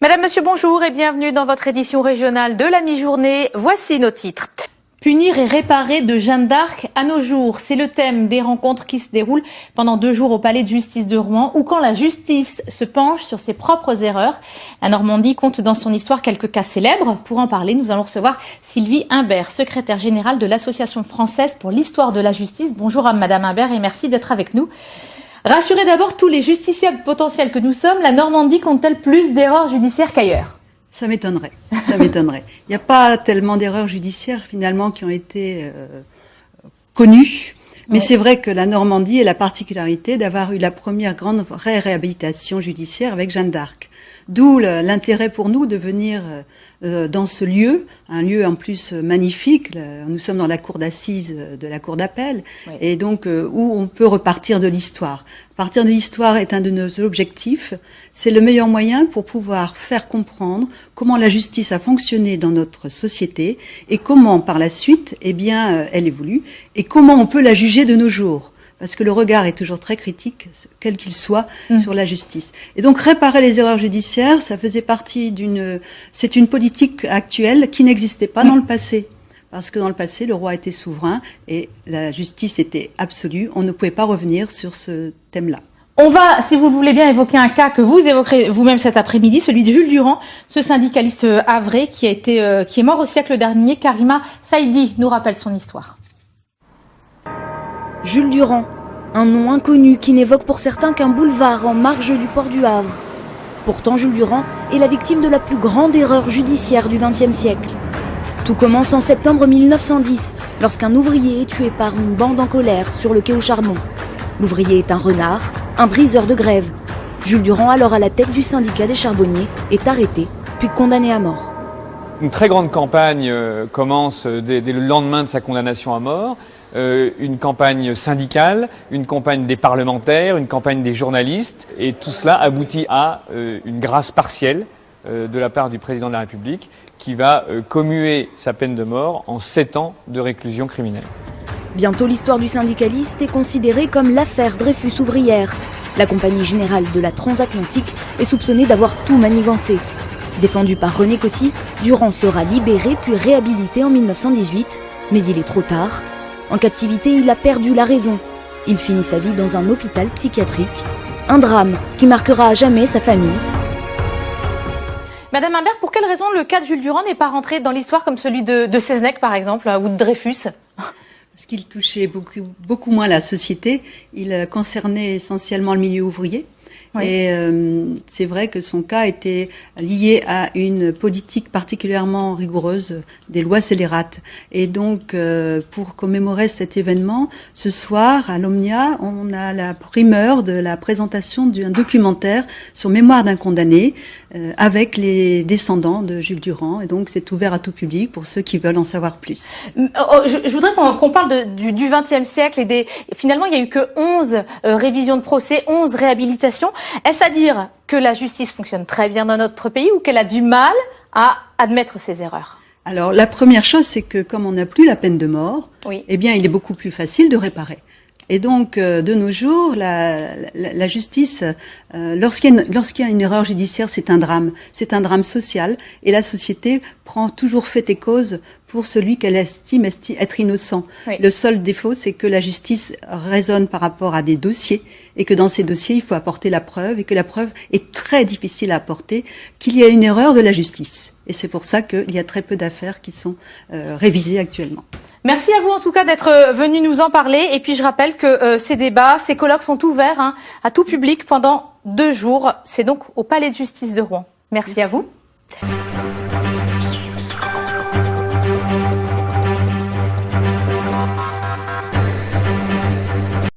Madame, Monsieur, bonjour et bienvenue dans votre édition régionale de la mi-journée. Voici nos titres. Punir et réparer de Jeanne d'Arc à nos jours. C'est le thème des rencontres qui se déroulent pendant 2 jours au palais de justice de Rouen, où quand la justice se penche sur ses propres erreurs. La Normandie compte dans son histoire quelques cas célèbres. Pour en parler, nous allons recevoir Sylvie Imbert, secrétaire générale de l'Association française pour l'histoire de la justice. Bonjour à Madame Imbert et merci d'être avec nous. Rassurez d'abord tous les justiciables potentiels que nous sommes, la Normandie compte-t-elle plus d'erreurs judiciaires qu'ailleurs ? Ça m'étonnerait. Il n'y a pas tellement d'erreurs judiciaires finalement qui ont été connues. Mais c'est vrai que la Normandie a la particularité d'avoir eu la première grande vraie réhabilitation judiciaire avec Jeanne d'Arc. D'où l'intérêt pour nous de venir dans ce lieu, un lieu en plus magnifique. Nous sommes dans la cour d'assises de la cour d'appel, oui. Et donc où on peut repartir de l'histoire. Partir de l'histoire est un de nos objectifs. C'est le meilleur moyen pour pouvoir faire comprendre comment la justice a fonctionné dans notre société et comment par la suite, elle évolue et comment on peut la juger de nos jours. Parce que le regard est toujours très critique, quel qu'il soit, sur la justice. Et donc, réparer les erreurs judiciaires, ça faisait partie c'est une politique actuelle qui n'existait pas dans le passé. Parce que dans le passé, le roi était souverain et la justice était absolue. On ne pouvait pas revenir sur ce thème-là. On va, si vous le voulez bien, évoquer un cas que vous évoquerez vous-même cet après-midi, celui de Jules Durand, ce syndicaliste havré qui est mort au siècle dernier. Karima Saïdi nous rappelle son histoire. Jules Durand, un nom inconnu qui n'évoque pour certains qu'un boulevard en marge du port du Havre. Pourtant, Jules Durand est la victime de la plus grande erreur judiciaire du XXe siècle. Tout commence en septembre 1910, lorsqu'un ouvrier est tué par une bande en colère sur le quai au charbon. L'ouvrier est un renard, un briseur de grève. Jules Durand, alors à la tête du syndicat des charbonniers, est arrêté, puis condamné à mort. Une très grande campagne commence dès le lendemain de sa condamnation à mort. Une campagne syndicale, une campagne des parlementaires, une campagne des journalistes. Et tout cela aboutit à une grâce partielle de la part du président de la République qui va commuer sa peine de mort en 7 ans de réclusion criminelle. Bientôt, l'histoire du syndicaliste est considérée comme l'affaire Dreyfus ouvrière. La compagnie générale de la transatlantique est soupçonnée d'avoir tout manigancé. Défendu par René Coty, Durand sera libéré puis réhabilité en 1918. Mais il est trop tard. En captivité, il a perdu la raison. Il finit sa vie dans un hôpital psychiatrique. Un drame qui marquera à jamais sa famille. Madame Imbert, pour quelle raison le cas de Jules Durand n'est pas rentré dans l'histoire comme celui de Seznec, par exemple, ou de Dreyfus ? Parce qu'il touchait beaucoup moins la société. Il concernait essentiellement le milieu ouvrier. Oui. Et c'est vrai que son cas était lié à une politique particulièrement rigoureuse des lois scélérates. Et donc, pour commémorer cet événement, ce soir, à l'Omnia, on a la primeur de la présentation d'un documentaire sur Mémoire d'un condamné avec les descendants de Jules Durand. Et donc, c'est ouvert à tout public pour ceux qui veulent en savoir plus. Je voudrais qu'on parle du XXe siècle et finalement, il n'y a eu que 11 révisions de procès, 11 réhabilitations. Est-ce à dire que la justice fonctionne très bien dans notre pays ou qu'elle a du mal à admettre ses erreurs ? Alors, la première chose, c'est que comme on n'a plus la peine de mort, oui. Eh bien, il est beaucoup plus facile de réparer. Et donc, de nos jours, la justice, lorsqu'il y a une erreur judiciaire, c'est un drame social, et la société prend toujours fait et cause pour celui qu'elle estime être innocent. Oui. Le seul défaut, c'est que la justice raisonne par rapport à des dossiers, et que dans ces dossiers, il faut apporter la preuve, et que la preuve est très difficile à apporter, qu'il y a une erreur de la justice. Et c'est pour ça qu'il y a très peu d'affaires qui sont révisées actuellement. Merci à vous en tout cas d'être venu nous en parler. Et puis je rappelle que ces débats, ces colloques sont ouverts à tout public pendant 2 jours. C'est donc au Palais de justice de Rouen. Merci. À vous.